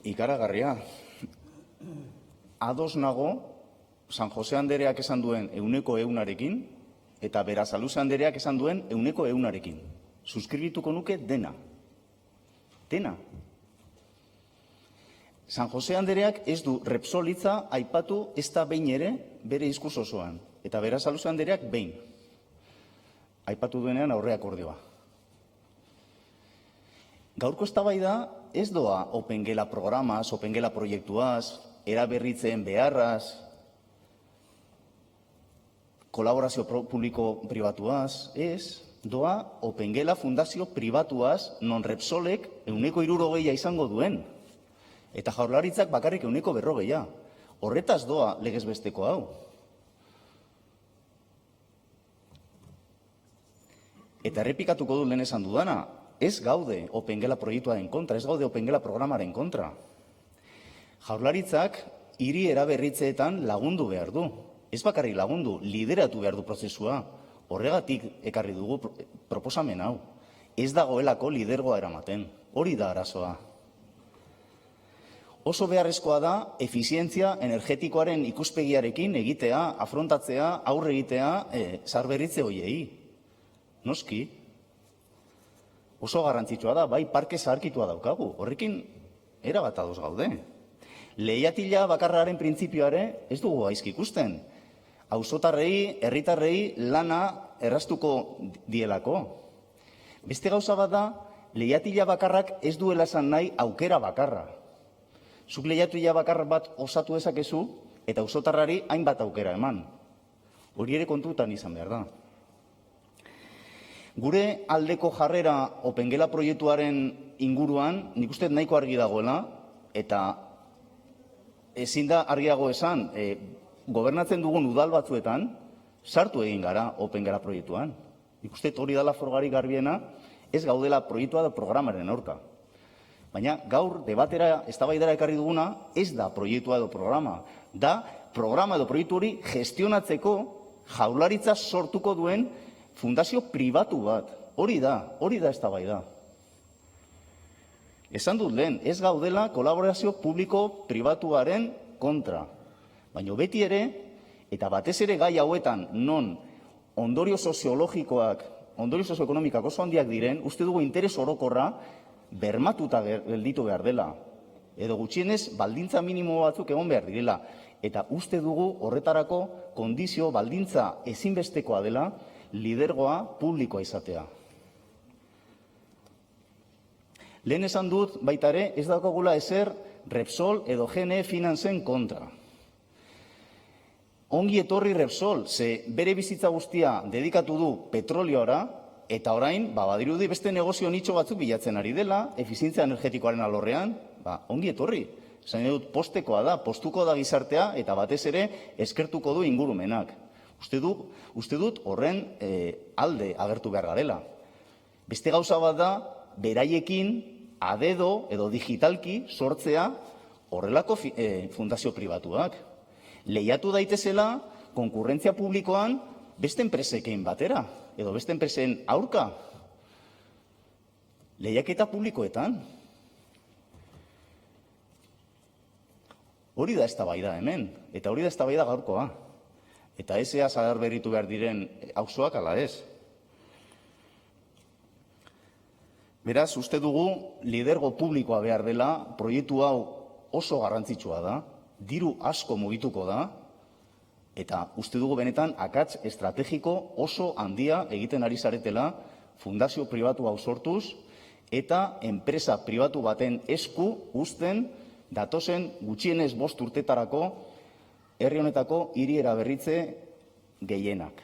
Ikaragarria. Ados nago, San Jose Andereak esan duen 100%arekin, eta Berasaluze Andereak esan duen 100%arekin. Suskribituko nuke dena. Dena. San Jose Andereak ez du Repsol hitza aipatu ez da behin ere bere diskurtso osoan. Eta Berasaluze Andereak behin. Aipatu duenean aurreakordioa. Gaurko eztabaida ez doa Opengela programaz, Opengela proiektuaz, eraberritzen beharraz, kolaborazio publiko-pribatuaz, ez, doa Opengela fundazio pribatuaz, non Repsolek 160 izango duen. Eta Jaurlaritzak bakarrik 140. Horretaz doa legez besteko hau. Eta errepikatuko du lehen esan dudana, ez gaude Opengela proiektuaren kontra, ez gaude Opengela programaren kontra. Jaurlaritzak hiri eraberritzeetan lagundu behar du. Ez bakarrik lagundu, lideratu behar du prozesua. Horregatik ekarri dugu proposamen hau. Ez dagoelako lidergoa eramaten. Hori da arazoa. Oso beharrezkoa da efizientzia energetikoaren ikuspegiarekin egitea, afrontatzea, aurre egitea, zaharberritze hoiei. Noski. Oso garrantzitsua da, bai parke zaharkitua daukagu. Horrekin erabat ados gaude. Leihatila bakarraren printzipioare ez dugu gaizki ikusten. Auzotarrei, herritarrei lana erraztuko dielako. Beste gauza bat da, leihatila bakarrak ez duela esan nahi aukera bakarra. Zuk leihatila bakar bat osatu dezakezu eta auzotarrari hainbat aukera eman. Hori ere kontutan izan behar da. Gure aldeko jarrera Opengela proiektuaren inguruan, nik uste nahiko argi dagoela, eta ezin da argiago esan, gobernatzen dugun udal batzuetan, sartu egin gara Opengela proiektuan. Nik uste hori dela frogarik garbiena, ez gaudela proiektua da programaren aurka. Baina gaur debatera, eztabaidara ekarri duguna, ez da proiektua edo programa. Da programa edo proiektu hori gestionatzeko Jaurlaritza sortuko duen fundazio pribatu bat. Hori da eztabaida. Esan dut lehen, ez gaudela kolaborazio publiko-pribatuaren kontra. Baina beti ere, eta batez ere gai hauetan non ondorio soziologikoak, ondorio sozioekonomikak oso handiak diren, uste dugu interes orokorra bermatuta gelditu behar dela. Edo gutxienez, baldintza minimo batzuk egon behar direla. Eta uste dugu horretarako kondizio baldintza ezinbestekoa dela lidergoa publikoa izatea. Lehen esan dut baita ere, ez daukagula ezer Repsol edo GNE Finanzen kontra. Ongi etorri Repsol, ze bere bizitza guztia dedikatu du petrolioara, eta orain, badirudi beste negozio nitxo batzuk bilatzen ari dela, efizientzia energetikoaren alorrean, ongi etorri. Zain dut postekoa da, postuko da gizartea, eta batez ere eskertuko du ingurumenak. Uste dut horren alde agertu behar garela. Beste gauza bat da, beraiekin adedo edo digitalki sortzea horrelako fundazio pribatuak. Lehiatu daitezela konkurrentzia publikoan beste enpresekin batera, edo beste enpresen aurka. Lehiaketa publikoetan. Hori da eztabaida hemen, eta hori da eztabaida gaurkoa. Eta ez ea zaharberritu behar diren auzoak ala ez. Beraz, uste dugu lidergo publikoa behar dela, proiektu hau oso garrantzitsua da, diru asko mugituko da, eta uste dugu benetan akats estrategiko oso handia egiten ari zaretela fundazio pribatu hau sortuz, eta enpresa pribatu baten esku uzten datozen gutxienez 5 urtetarako herri honetako hiri eraberritze gehienak.